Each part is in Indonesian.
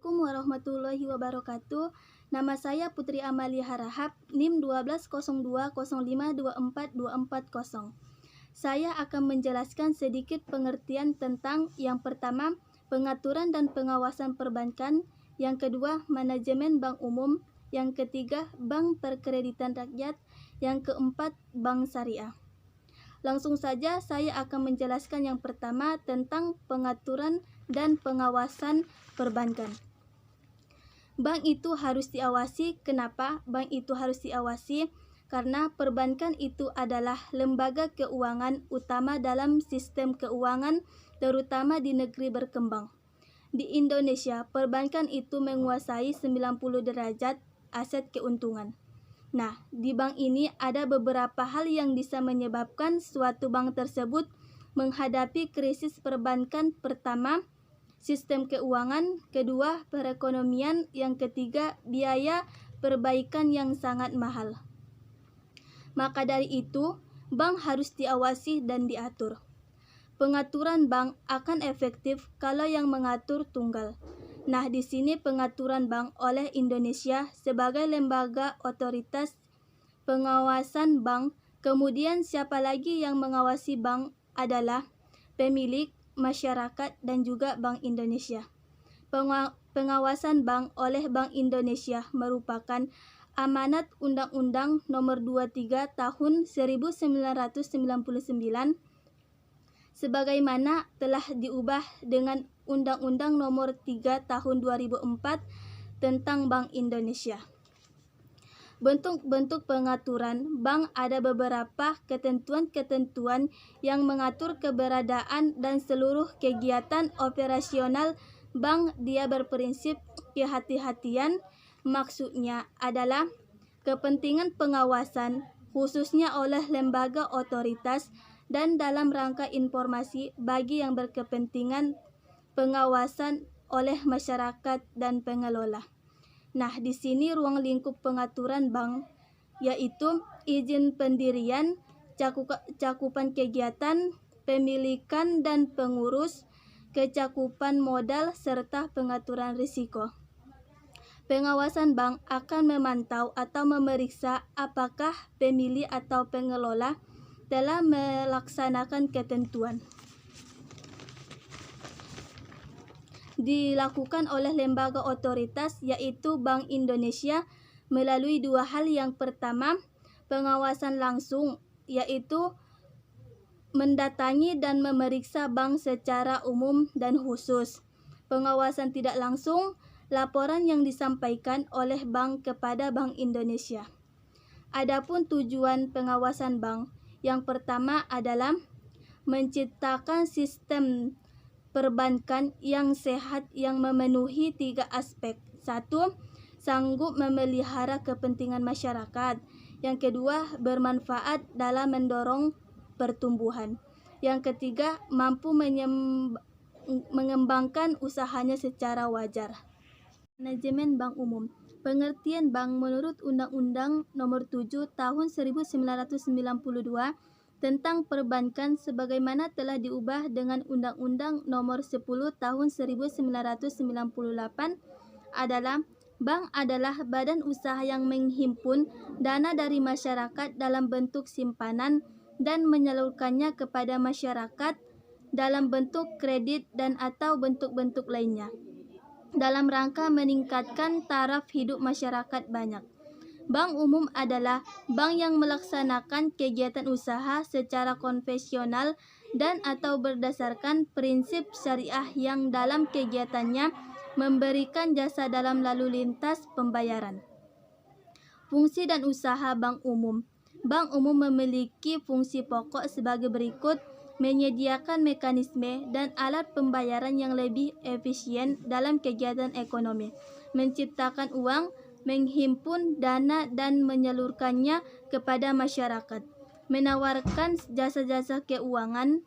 Assalamualaikum warahmatullahi wabarakatuh. Nama saya Putri Amalia Harahap, NIM 120205242440. Saya akan menjelaskan sedikit pengertian tentang yang pertama, pengaturan dan pengawasan perbankan, yang kedua, manajemen bank umum, yang ketiga, bank perkreditan rakyat, yang keempat, bank syariah. Langsung saja saya akan menjelaskan yang pertama tentang pengaturan dan pengawasan perbankan. Bank itu harus diawasi. Kenapa bank itu harus diawasi? Karena perbankan itu adalah lembaga keuangan utama dalam sistem keuangan, terutama di negeri berkembang. Di Indonesia, perbankan itu menguasai 90 derajat aset keuntungan. Nah, di bank ini ada beberapa hal yang bisa menyebabkan suatu bank tersebut menghadapi krisis perbankan. Pertama, sistem keuangan, kedua, perekonomian, yang ketiga, biaya perbaikan yang sangat mahal. Maka dari itu, bank harus diawasi dan diatur. Pengaturan bank akan efektif kalau yang mengatur tunggal. Nah, di sini pengaturan bank oleh Indonesia sebagai lembaga otoritas pengawasan bank. Kemudian siapa lagi yang mengawasi bank adalah pemilik, masyarakat, dan juga Bank Indonesia. Pengawasan bank oleh Bank Indonesia merupakan amanat Undang-Undang Nomor 23 Tahun 1999 sebagaimana telah diubah dengan Undang-Undang Nomor 3 Tahun 2004 tentang Bank Indonesia. Bentuk-bentuk pengaturan bank ada beberapa ketentuan-ketentuan yang mengatur keberadaan dan seluruh kegiatan operasional bank. Dia berprinsip kehati-hatian, maksudnya adalah kepentingan pengawasan khususnya oleh lembaga otoritas dan dalam rangka informasi bagi yang berkepentingan pengawasan oleh masyarakat dan pengelola. Nah, di sini ruang lingkup pengaturan bank yaitu izin pendirian, cakupan kegiatan, pemilikan dan pengurus, kecakupan modal, serta pengaturan risiko. Pengawasan bank akan memantau atau memeriksa apakah pemilik atau pengelola telah melaksanakan ketentuan. Dilakukan oleh lembaga otoritas yaitu Bank Indonesia melalui dua hal. Yang pertama, pengawasan langsung yaitu mendatangi dan memeriksa bank secara umum dan khusus. Pengawasan tidak langsung, laporan yang disampaikan oleh bank kepada Bank Indonesia. Adapun tujuan pengawasan bank, yang pertama adalah menciptakan sistem perbankan yang sehat yang memenuhi tiga aspek. Satu, sanggup memelihara kepentingan masyarakat. Yang kedua, bermanfaat dalam mendorong pertumbuhan. Yang ketiga, mampu mengembangkan usahanya secara wajar. Manajemen bank umum. Pengertian bank menurut Undang-Undang Nomor 7 Tahun 1992 tentang perbankan sebagaimana telah diubah dengan Undang-Undang Nomor 10 Tahun 1998 adalah bank adalah badan usaha yang menghimpun dana dari masyarakat dalam bentuk simpanan dan menyalurkannya kepada masyarakat dalam bentuk kredit dan atau bentuk-bentuk lainnya dalam rangka meningkatkan taraf hidup masyarakat banyak. Bank umum adalah bank yang melaksanakan kegiatan usaha secara konvensional dan atau berdasarkan prinsip syariah yang dalam kegiatannya memberikan jasa dalam lalu lintas pembayaran. Fungsi dan usaha bank umum. Bank umum memiliki fungsi pokok sebagai berikut: menyediakan mekanisme dan alat pembayaran yang lebih efisien dalam kegiatan ekonomi, menciptakan uang, menghimpun dana dan menyalurkannya kepada masyarakat, menawarkan jasa-jasa keuangan.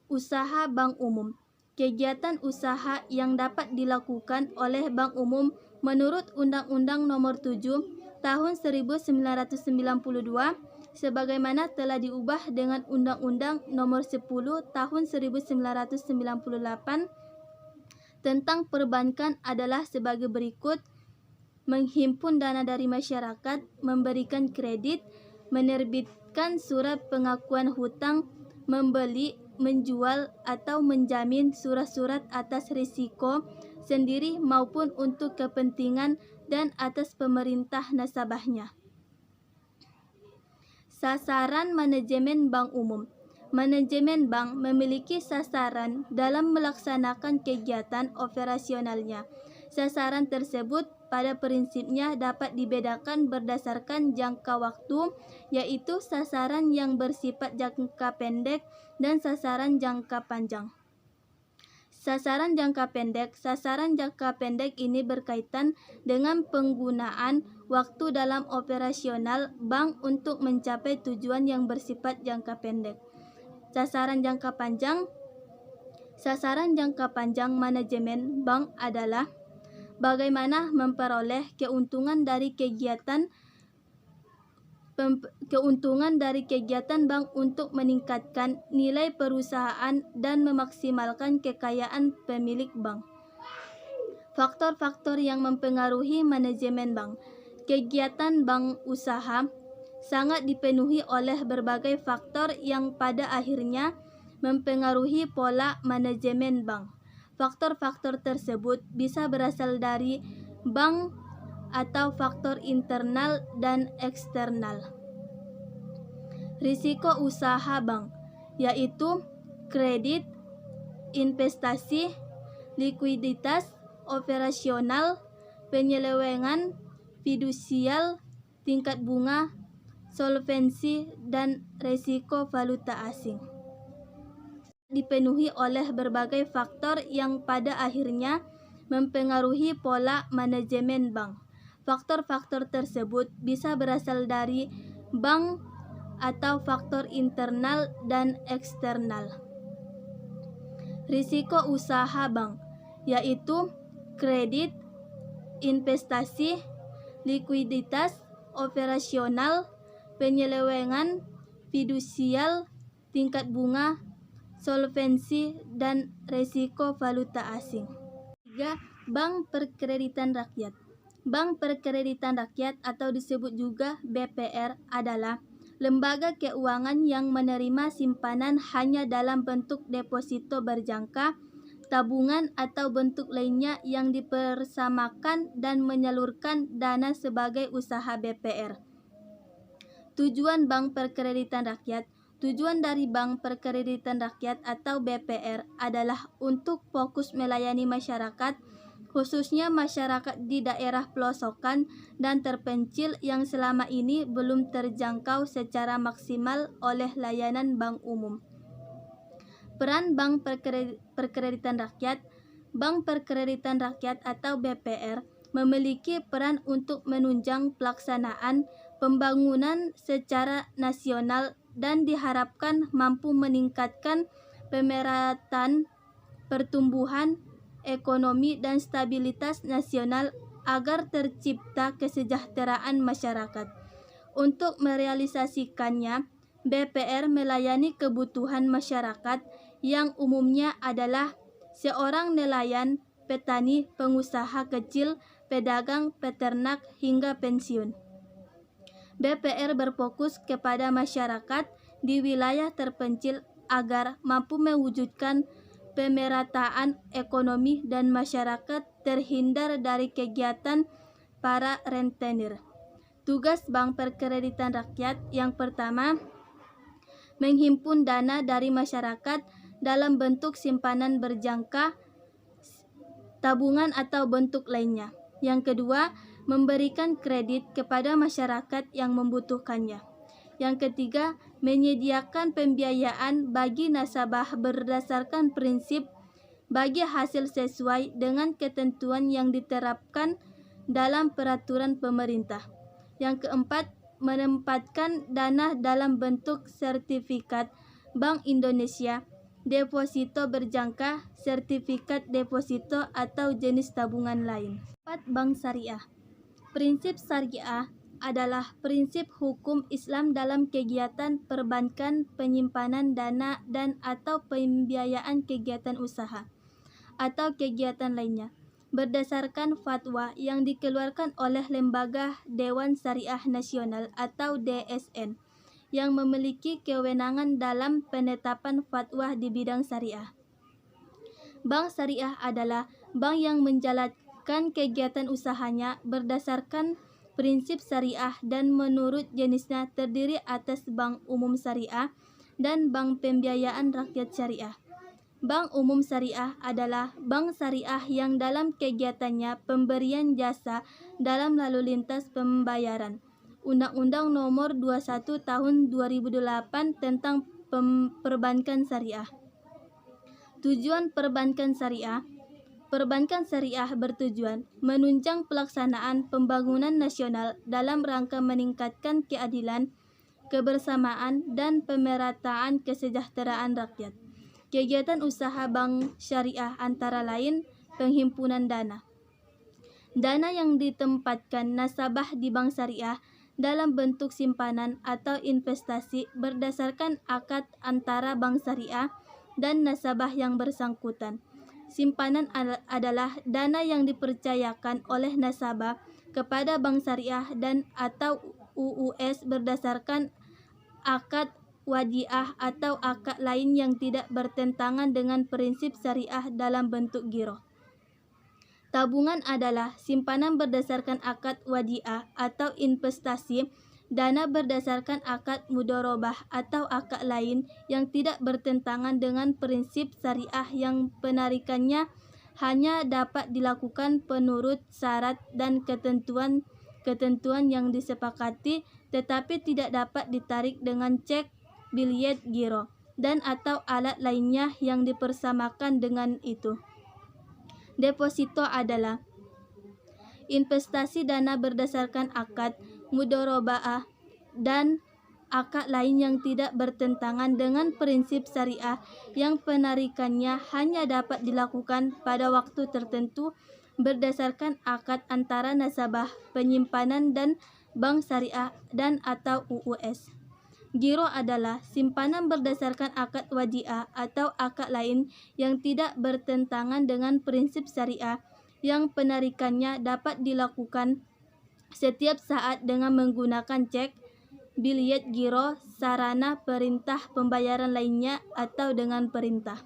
Usaha bank umum. Kegiatan usaha yang dapat dilakukan oleh bank umum menurut Undang-Undang Nomor 7 Tahun 1992 sebagaimana telah diubah dengan Undang-Undang Nomor 10 Tahun 1998 tentang perbankan adalah sebagai berikut: menghimpun dana dari masyarakat, memberikan kredit, menerbitkan surat pengakuan hutang, membeli, menjual, atau menjamin surat-surat atas risiko sendiri maupun untuk kepentingan dan atas pemerintah nasabahnya. Sasaran manajemen bank umum. Manajemen bank memiliki sasaran dalam melaksanakan kegiatan operasionalnya. Sasaran tersebut pada prinsipnya dapat dibedakan berdasarkan jangka waktu, yaitu sasaran yang bersifat jangka pendek dan sasaran jangka panjang. Sasaran jangka pendek ini berkaitan dengan penggunaan waktu dalam operasional bank untuk mencapai tujuan yang bersifat jangka pendek. Sasaran jangka panjang manajemen bank adalah bagaimana memperoleh keuntungan dari kegiatan bank untuk meningkatkan nilai perusahaan dan memaksimalkan kekayaan pemilik bank. Faktor-faktor yang mempengaruhi manajemen bank. Kegiatan bank usaha sangat dipenuhi oleh berbagai faktor yang pada akhirnya mempengaruhi pola manajemen bank. Faktor-faktor tersebut bisa berasal dari bank atau faktor internal dan eksternal. Risiko usaha bank, yaitu kredit, investasi, likuiditas, operasional, penyelewengan, fidusial, tingkat bunga, solvensi, dan risiko valuta asing. Dipenuhi oleh berbagai faktor yang pada akhirnya mempengaruhi pola manajemen bank. Faktor-faktor tersebut bisa berasal dari bank atau faktor internal dan eksternal. Risiko usaha bank, yaitu kredit, investasi, likuiditas, operasional, penyelewengan, fidusial, tingkat bunga, solvensi, dan risiko valuta asing. 3. Bank Perkreditan Rakyat. Bank Perkreditan Rakyat atau disebut juga BPR adalah lembaga keuangan yang menerima simpanan hanya dalam bentuk deposito berjangka, tabungan, atau bentuk lainnya yang dipersamakan dan menyalurkan dana sebagai usaha BPR. Tujuan Bank Perkreditan Rakyat. Tujuan dari Bank Perkreditan Rakyat atau BPR adalah untuk fokus melayani masyarakat, khususnya masyarakat di daerah pelosokan dan terpencil yang selama ini belum terjangkau secara maksimal oleh layanan bank umum. Peran Bank Perkreditan Rakyat. Bank Perkreditan Rakyat atau BPR memiliki peran untuk menunjang pelaksanaan pembangunan secara nasional dan diharapkan mampu meningkatkan pemerataan pertumbuhan ekonomi dan stabilitas nasional agar tercipta kesejahteraan masyarakat. Untuk merealisasikannya, BPR melayani kebutuhan masyarakat yang umumnya adalah seorang nelayan, petani, pengusaha kecil, pedagang, peternak, hingga pensiun. BPR berfokus kepada masyarakat di wilayah terpencil agar mampu mewujudkan pemerataan ekonomi dan masyarakat terhindar dari kegiatan para rentenir. Tugas Bank Perkreditan Rakyat yang pertama, menghimpun dana dari masyarakat dalam bentuk simpanan berjangka, tabungan, atau bentuk lainnya. Yang kedua, memberikan kredit kepada masyarakat yang membutuhkannya. Yang ketiga, menyediakan pembiayaan bagi nasabah berdasarkan prinsip bagi hasil sesuai dengan ketentuan yang diterapkan dalam peraturan pemerintah. Yang keempat, menempatkan dana dalam bentuk sertifikat Bank Indonesia, deposito berjangka, sertifikat deposito, atau jenis tabungan lain. 4. Bank Syariah. Prinsip syariah adalah prinsip hukum Islam dalam kegiatan perbankan, penyimpanan dana, dan atau pembiayaan kegiatan usaha. atau kegiatan lainnya berdasarkan fatwa yang dikeluarkan oleh Lembaga Dewan Syariah Nasional atau DSN yang memiliki kewenangan dalam penetapan fatwa di bidang syariah. Bank syariah adalah bank yang menjalankan kegiatan usahanya berdasarkan prinsip syariah dan menurut jenisnya terdiri atas bank umum syariah dan bank pembiayaan rakyat syariah. Bank umum syariah adalah bank syariah yang dalam kegiatannya pemberian jasa dalam lalu lintas pembayaran. Undang-Undang Nomor 21 Tahun 2008 tentang Perbankan Syariah. Tujuan perbankan syariah. Perbankan syariah bertujuan menunjang pelaksanaan pembangunan nasional dalam rangka meningkatkan keadilan, kebersamaan, dan pemerataan kesejahteraan rakyat. Kegiatan usaha bank syariah antara lain penghimpunan dana. Dana yang ditempatkan nasabah di bank syariah dalam bentuk simpanan atau investasi berdasarkan akad antara bank syariah dan nasabah yang bersangkutan. Simpanan adalah dana yang dipercayakan oleh nasabah kepada bank syariah dan atau UUS berdasarkan akad wadiah atau akad lain yang tidak bertentangan dengan prinsip syariah dalam bentuk giro. Tabungan adalah simpanan berdasarkan akad wadiah atau investasi, dana berdasarkan akad mudharabah atau akad lain yang tidak bertentangan dengan prinsip syariah yang penarikannya hanya dapat dilakukan penurut syarat dan ketentuan yang disepakati, tetapi tidak dapat ditarik dengan cek, biliet giro, dan atau alat lainnya yang dipersamakan dengan itu. Deposito adalah investasi dana berdasarkan akad mudharabah dan akad lain yang tidak bertentangan dengan prinsip syariah yang penarikannya hanya dapat dilakukan pada waktu tertentu berdasarkan akad antara nasabah penyimpanan dan bank syariah dan atau UUS. Giro adalah simpanan berdasarkan akad wadiah atau akad lain yang tidak bertentangan dengan prinsip syariah yang penarikannya dapat dilakukan setiap saat dengan menggunakan cek, biliet giro, sarana perintah pembayaran lainnya atau dengan perintah.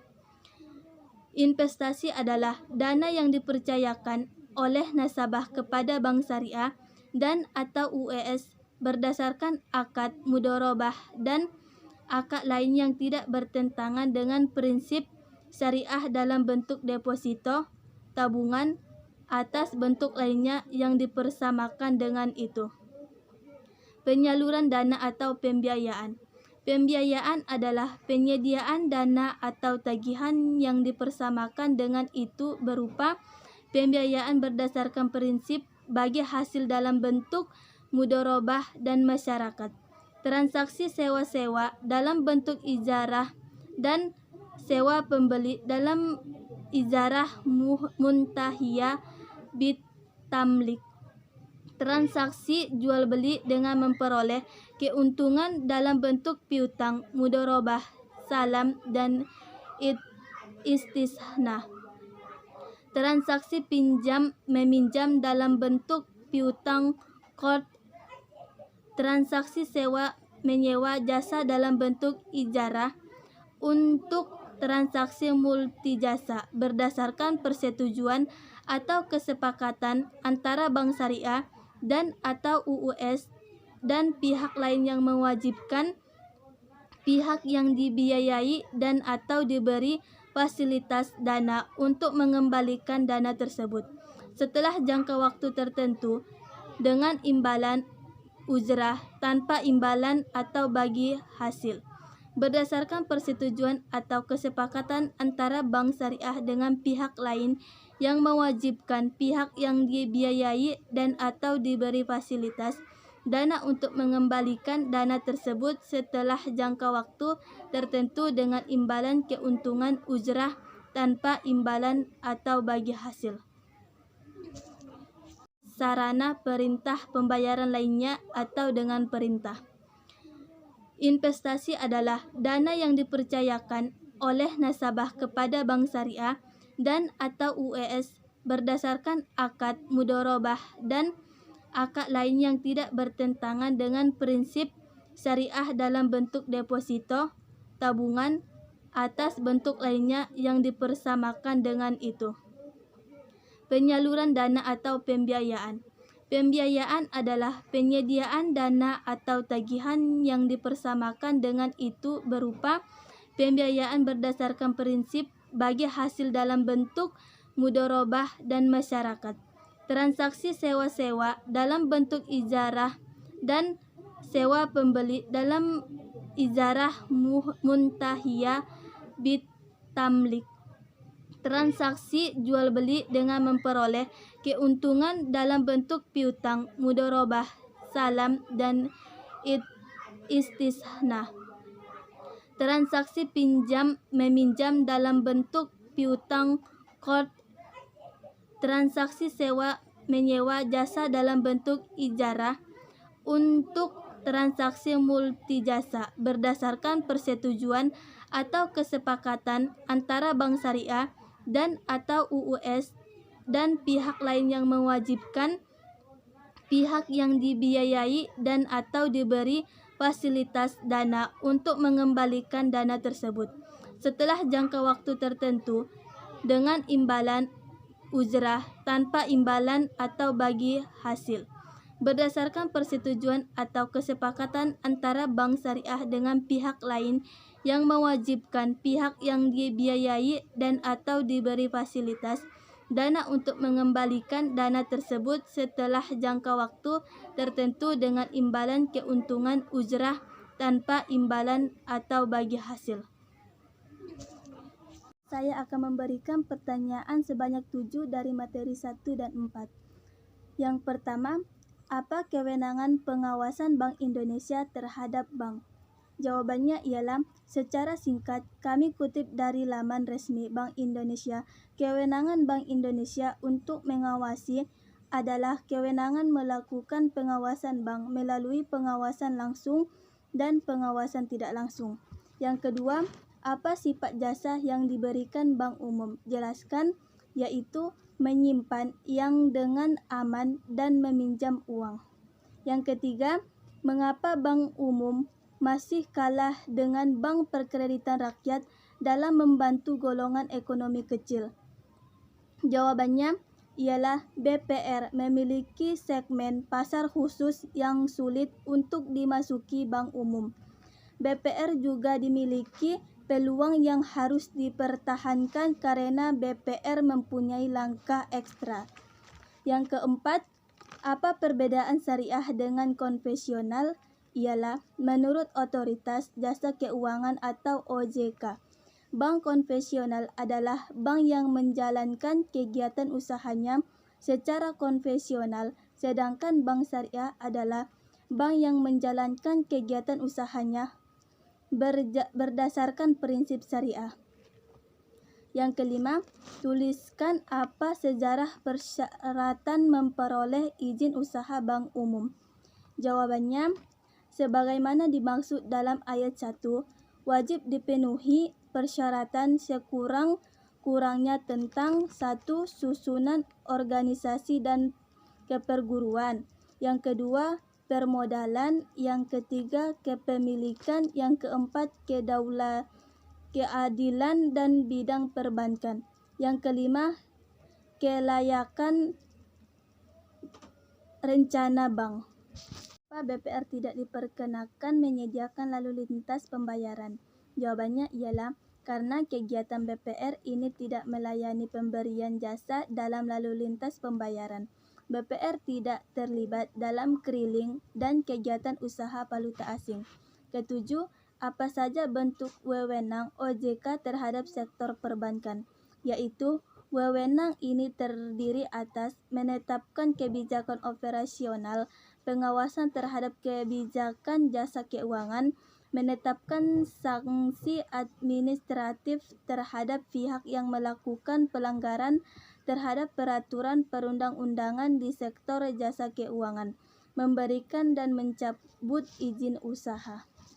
Investasi adalah dana yang dipercayakan oleh nasabah kepada bank syariah dan atau UUS berdasarkan akad mudharabah dan akad lain yang tidak bertentangan dengan prinsip syariah dalam bentuk deposito, tabungan, atas bentuk lainnya yang dipersamakan dengan itu. Penyaluran dana atau pembiayaan. Pembiayaan adalah penyediaan dana atau tagihan yang dipersamakan dengan itu berupa pembiayaan berdasarkan prinsip bagi hasil dalam bentuk mudharabah dan masyarakat. Transaksi sewa-sewa dalam bentuk ijarah dan sewa pembeli dalam ijarah muntahiyah bitamlik. Transaksi jual beli dengan memperoleh keuntungan dalam bentuk piutang, mudharabah, salam, dan istisna. Transaksi pinjam meminjam dalam bentuk piutang, qard. Transaksi sewa menyewa jasa dalam bentuk ijarah. Untuk transaksi multijasa berdasarkan persetujuan atau kesepakatan antara bank syariah dan atau UUS dan pihak lain yang mewajibkan pihak yang dibiayai dan atau diberi fasilitas dana untuk mengembalikan dana tersebut setelah jangka waktu tertentu dengan imbalan ujrah, tanpa imbalan atau bagi hasil. Berdasarkan persetujuan atau kesepakatan antara bank syariah dengan pihak lain yang mewajibkan pihak yang dibiayai dan atau diberi fasilitas dana untuk mengembalikan dana tersebut setelah jangka waktu tertentu dengan imbalan keuntungan ujrah, tanpa imbalan atau bagi hasil. Sarana perintah pembayaran lainnya atau dengan perintah. Investasi adalah dana yang dipercayakan oleh nasabah kepada bank syariah dan atau UES berdasarkan akad mudharabah dan akad lain yang tidak bertentangan dengan prinsip syariah dalam bentuk deposito, tabungan, atas bentuk lainnya yang dipersamakan dengan itu. Penyaluran dana atau pembiayaan. Pembiayaan adalah penyediaan dana atau tagihan yang dipersamakan dengan itu berupa pembiayaan berdasarkan prinsip bagi hasil dalam bentuk mudharabah dan masyarakat. Transaksi sewa-sewa dalam bentuk ijarah dan sewa pembeli dalam ijarah muntahiyah bitamlik. Transaksi jual beli dengan memperoleh keuntungan dalam bentuk piutang, mudharabah, salam, dan istisna. Transaksi pinjam meminjam dalam bentuk piutang, qard. Transaksi sewa menyewa jasa dalam bentuk ijarah. Untuk transaksi multijasa berdasarkan persetujuan atau kesepakatan antara bank syariah dan atau UUS dan pihak lain yang mewajibkan pihak yang dibiayai dan atau diberi fasilitas dana untuk mengembalikan dana tersebut setelah jangka waktu tertentu dengan imbalan ujrah tanpa imbalan atau bagi hasil berdasarkan persetujuan atau kesepakatan antara bank syariah dengan pihak lain yang mewajibkan pihak yang dibiayai dan atau diberi fasilitas dana untuk mengembalikan dana tersebut setelah jangka waktu tertentu dengan imbalan keuntungan ujrah tanpa imbalan atau bagi hasil. Saya akan memberikan pertanyaan sebanyak 7 dari materi 1 dan 4. Yang pertama, apa kewenangan pengawasan Bank Indonesia terhadap bank? Jawabannya ialah, secara singkat, kami kutip dari laman resmi Bank Indonesia, kewenangan Bank Indonesia untuk mengawasi adalah kewenangan melakukan pengawasan bank melalui pengawasan langsung dan pengawasan tidak langsung. Yang kedua, apa sifat jasa yang diberikan bank umum? Jelaskan, yaitu menyimpan yang dengan aman dan meminjam uang. Yang ketiga, mengapa bank umum masih kalah dengan bank perkreditan rakyat dalam membantu golongan ekonomi kecil? Jawabannya ialah BPR memiliki segmen pasar khusus yang sulit untuk dimasuki bank umum. BPR juga dimiliki peluang yang harus dipertahankan karena BPR mempunyai langkah ekstra. Yang keempat, apa perbedaan syariah dengan konvensional? Ialah, menurut Otoritas Jasa Keuangan atau OJK, bank konvensional adalah bank yang menjalankan kegiatan usahanya secara konvensional, sedangkan bank syariah adalah bank yang menjalankan kegiatan usahanya berdasarkan prinsip syariah. Yang kelima, tuliskan apa sejarah persyaratan memperoleh izin usaha bank umum. Jawabannya, sebagaimana dimaksud dalam ayat 1, wajib dipenuhi persyaratan sekurang-kurangnya tentang 1. Susunan organisasi dan keperguruan. Yang kedua, permodalan. Yang ketiga, kepemilikan. Yang keempat, keadilan dan bidang perbankan. Yang kelima, kelayakan rencana bank. BPR tidak diperkenakan menyediakan lalu lintas pembayaran? Jawabannya ialah karena kegiatan BPR ini tidak melayani pemberian jasa dalam lalu lintas pembayaran. BPR tidak terlibat dalam keliling dan kegiatan usaha valuta asing. Ketujuh, apa saja bentuk wewenang OJK terhadap sektor perbankan? Yaitu, wewenang ini terdiri atas menetapkan kebijakan operasional, pengawasan terhadap kebijakan jasa keuangan, menetapkan sanksi administratif terhadap pihak yang melakukan pelanggaran terhadap peraturan perundang-undangan di sektor jasa keuangan, memberikan dan mencabut izin usaha.